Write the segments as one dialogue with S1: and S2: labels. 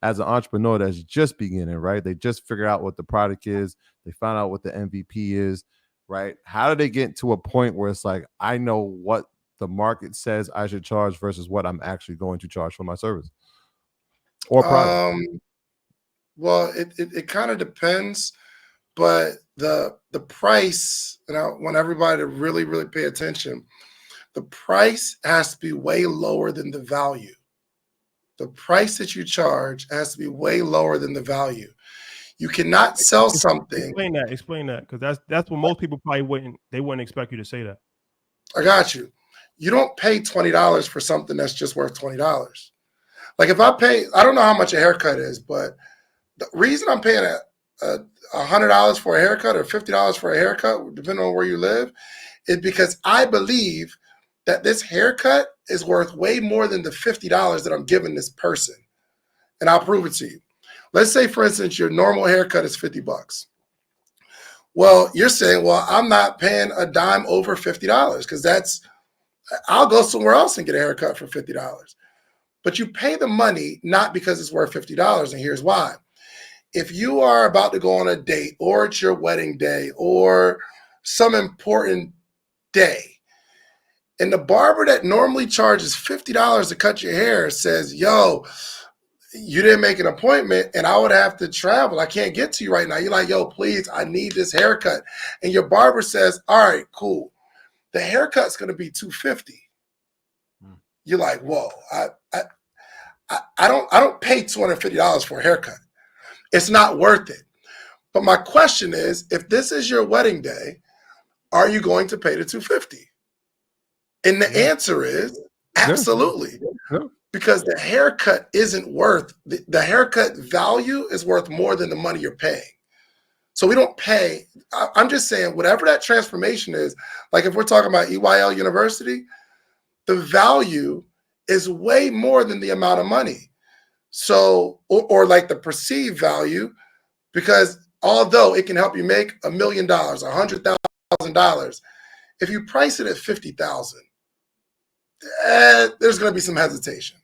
S1: as an entrepreneur that's just beginning, right? They just figure out what the product is. They find out what the MVP is, right? How do they get to a point where it's like, I know what the market says I should charge versus what I'm actually going to charge for my service or product?
S2: Well, it kind of depends, but the price, and I want everybody to really, really pay attention. The price has to be way lower than the value. The price that you charge has to be way lower than the value. You cannot sell something.
S3: Explain that, because that's what most people probably wouldn't expect you to say that.
S2: I got you. You don't pay $20 for something that's just worth $20. Like if I don't know how much a haircut is, but the reason I'm paying $100 for a haircut or $50 for a haircut, depending on where you live, is because I believe that this haircut is worth way more than the $50 that I'm giving this person. And I'll prove it to you. Let's say, for instance, your normal haircut is $50. Well, you're saying, well, I'm not paying a dime over $50 because I'll go somewhere else and get a haircut for $50. But you pay the money not because it's worth $50. And here's why. If you are about to go on a date or it's your wedding day or some important day, and the barber that normally charges $50 to cut your hair says, yo, you didn't make an appointment and I would have to travel. I can't get to you right now. You're like, yo, please, I need this haircut. And your barber says, all right, cool. The haircut's going to be $250. You're like, whoa, I don't pay $250 for a haircut. It's not worth it. But my question is, if this is your wedding day, are you going to pay the $250? And the answer is absolutely. Because the haircut isn't worth, the haircut value is worth more than the money you're paying. So we don't pay. I'm just saying, whatever that transformation is, like if we're talking about EYL University, the value is way more than the amount of money. So, or like the perceived value, because although it can help you make $1 million, $100,000, if you price it at $50,000, there's going to be some hesitation.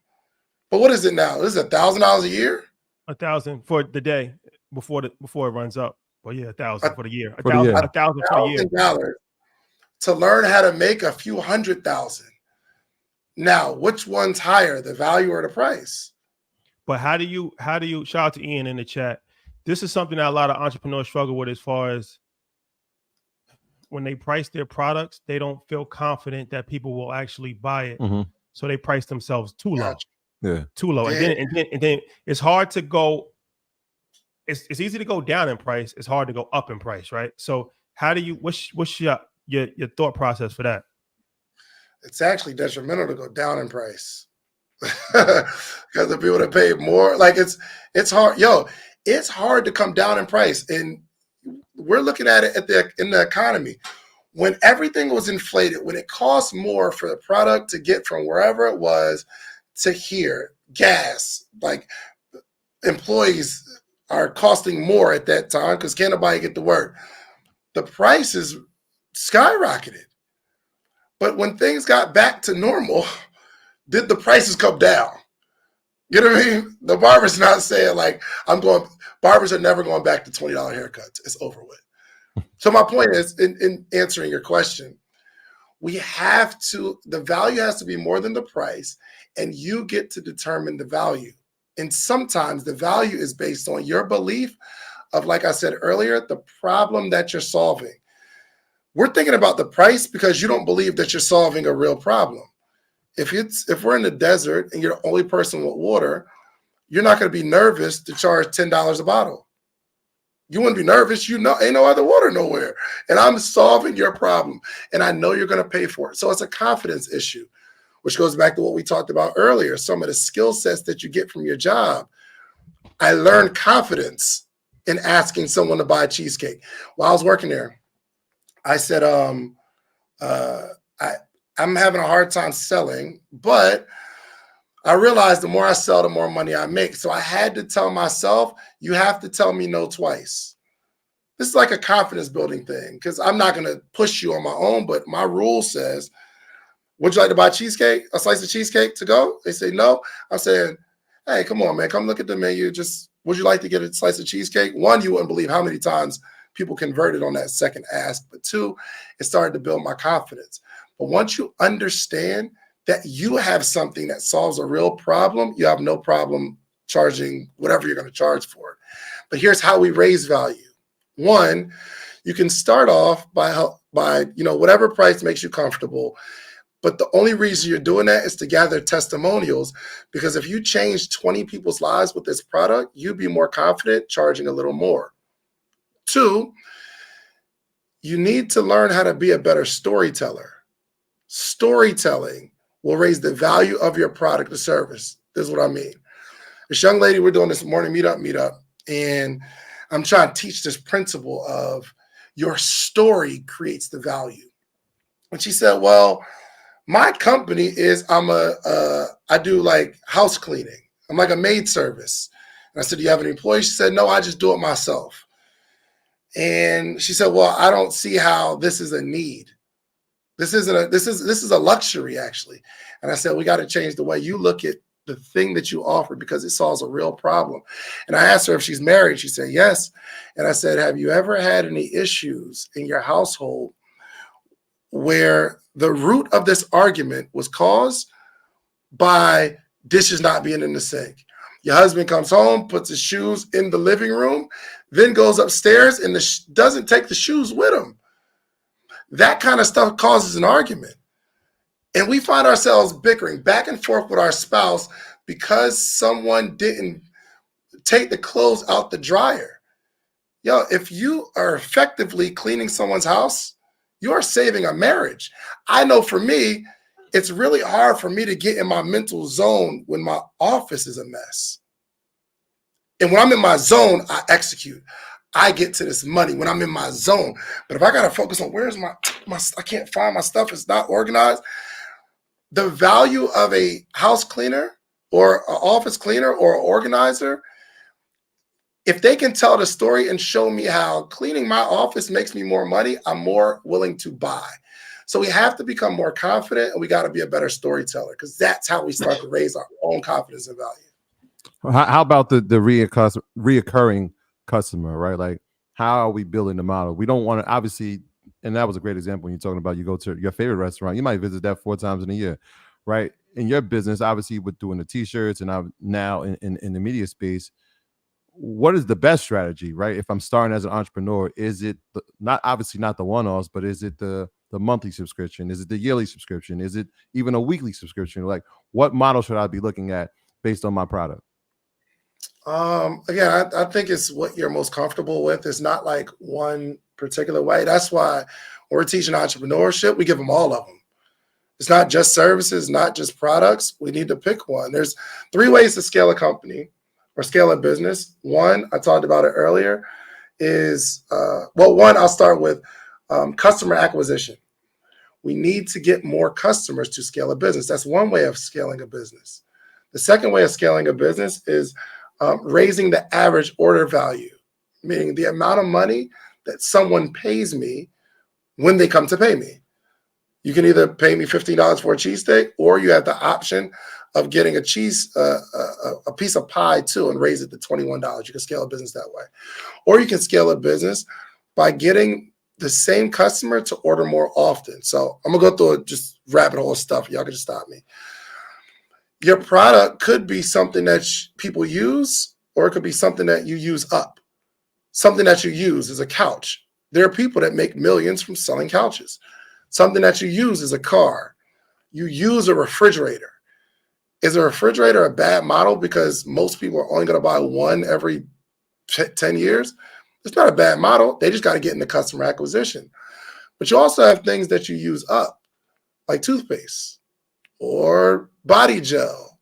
S2: But what is it now? This is $1,000 a year?
S3: $1,000 for the day before it runs up. Well, yeah, $1,000 for the year. $1,000 for the year.
S2: To learn how to make a few $100,000. Now, which one's higher, the value or the price?
S3: But how do you shout out to Ian in the chat? This is something that a lot of entrepreneurs struggle with as far as when they price their products, they don't feel confident that people will actually buy it. Mm-hmm. So they price themselves too low.
S1: Yeah.
S3: Too low. Yeah. And then it's hard to go. It's easy to go down in price. It's hard to go up in price, right? So how do you what's your thought process for that?
S2: It's actually detrimental to go down in price. Because the people that pay more, like it's hard. Yo, it's hard to come down in price. And we're looking at it in the economy. When everything was inflated, when it cost more for the product to get from wherever it was to here, gas, like employees are costing more at that time because can't nobody get to work. The prices skyrocketed. But when things got back to normal, did the prices come down? You know what I mean? The barber's not saying like, barbers are never going back to $20 haircuts. It's over with. So my point is, in answering your question, the value has to be more than the price, and you get to determine the value. And sometimes the value is based on your belief of, like I said earlier, the problem that you're solving. We're thinking about the price because you don't believe that you're solving a real problem. If we're in the desert and you're the only person with water, you're not going to be nervous to charge $10 a bottle. You wouldn't be nervous. Ain't no other water nowhere. And I'm solving your problem. And I know you're going to pay for it. So it's a confidence issue, which goes back to what we talked about earlier. Some of the skill sets that you get from your job. I learned confidence in asking someone to buy a cheesecake. While I was working there, I said, I'm having a hard time selling, but I realized the more I sell, the more money I make. So I had to tell myself, you have to tell me no twice. This is like a confidence building thing because I'm not going to push you on my own, but my rule says, would you like to buy cheesecake, a slice of cheesecake to go? They say no. I'm saying, Hey, come on, man, come look at the menu. Just, would you like to get a slice of cheesecake? One, you wouldn't believe how many times people converted on that second ask. But two, it started to build my confidence. But once you understand that you have something that solves a real problem, you have no problem charging whatever you're going to charge for it. But here's how we raise value. One, you can start off by whatever price makes you comfortable. But the only reason you're doing that is to gather testimonials, because if you change 20 people's lives with this product, you'd be more confident charging a little more. Two, you need to learn how to be a better storyteller. Storytelling will raise the value of your product or service. This is what I mean. This young lady, we're doing this morning meetup, and I'm trying to teach this principle of your story creates the value. And she said, well, my company is, I do like house cleaning. I'm like a maid service. And I said, do you have any employees? She said, no, I just do it myself. And she said, well, I don't see how this is a need. This is a luxury, actually. And I said, we got to change the way you look at the thing that you offer, because it solves a real problem. And I asked her if she's married. She said, yes. And I said, have you ever had any issues in your household where the root of this argument was caused by dishes not being in the sink? Your husband comes home, puts his shoes in the living room, then goes upstairs and doesn't take the shoes with him. That kind of stuff causes an argument. And we find ourselves bickering back and forth with our spouse because someone didn't take the clothes out the dryer. Yo, if you are effectively cleaning someone's house, you are saving a marriage. I know for me, it's really hard for me to get in my mental zone when my office is a mess. And when I'm in my zone, I execute. I get to this money when I'm in my zone. But if I got to focus on where's my, I can't find my stuff, it's not organized. The value of a house cleaner or an office cleaner or an organizer, if they can tell the story and show me how cleaning my office makes me more money, I'm more willing to buy. So we have to become more confident, and we got to be a better storyteller, because that's how we start to raise our own confidence and value.
S1: How about the reoccurring customer, right? Like, how are we building the model? We don't want to, obviously, and that was a great example when you're talking about you go to your favorite restaurant, you might visit that 4 times in a year, right? In your business, obviously, with doing the t-shirts and now in the media space, what is the best strategy, right? If I'm starting as an entrepreneur, is it not the one-offs, but is it the monthly subscription? Is it the yearly subscription? Is it even a weekly subscription? Like, what model should I be looking at based on my product?
S2: Again, I think it's what you're most comfortable with. It's not like one particular way. That's why when we're teaching entrepreneurship, we give them all of them. It's not just services, not just products. We need to pick one. There's 3 ways to scale a company or scale a business. One, I talked about it earlier, is, one, I'll start with customer acquisition. We need to get more customers to scale a business. That's one way of scaling a business. The second way of scaling a business is raising the average order value, meaning the amount of money that someone pays me when they come to pay me. You can either pay me $15 for a cheesesteak, or you have the option of getting a piece of pie too, and raise it to $21. You can scale a business that way. Or you can scale a business by getting the same customer to order more often. So I'm gonna go through just rabbit hole stuff. Y'all can just stop me. Your product could be something that people use, or it could be something that you use up. Something that you use is a couch. There are people that make millions from selling couches. Something that you use is a car. You use a refrigerator. Is a refrigerator a bad model because most people are only going to buy one every 10 years? It's not a bad model. They just got to get into customer acquisition. But you also have things that you use up, like toothpaste or body gel,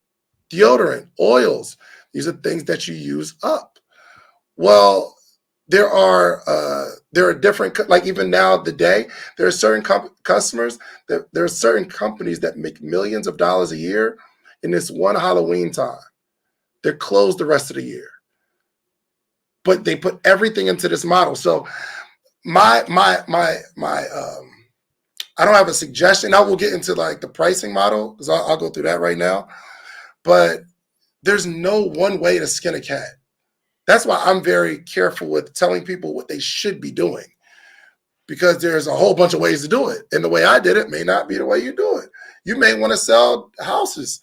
S2: deodorant, oils. These are things that you use up. Well, there are different, like even now today, there are certain customers, there are certain companies that make millions of dollars a year in this one Halloween time. They're closed the rest of the year, but they put everything into this model. So I don't have a suggestion. I will get into like the pricing model, because I'll go through that right now. But there's no one way to skin a cat. That's why I'm very careful with telling people what they should be doing, because there's a whole bunch of ways to do it. And the way I did it may not be the way you do it. You may want to sell houses.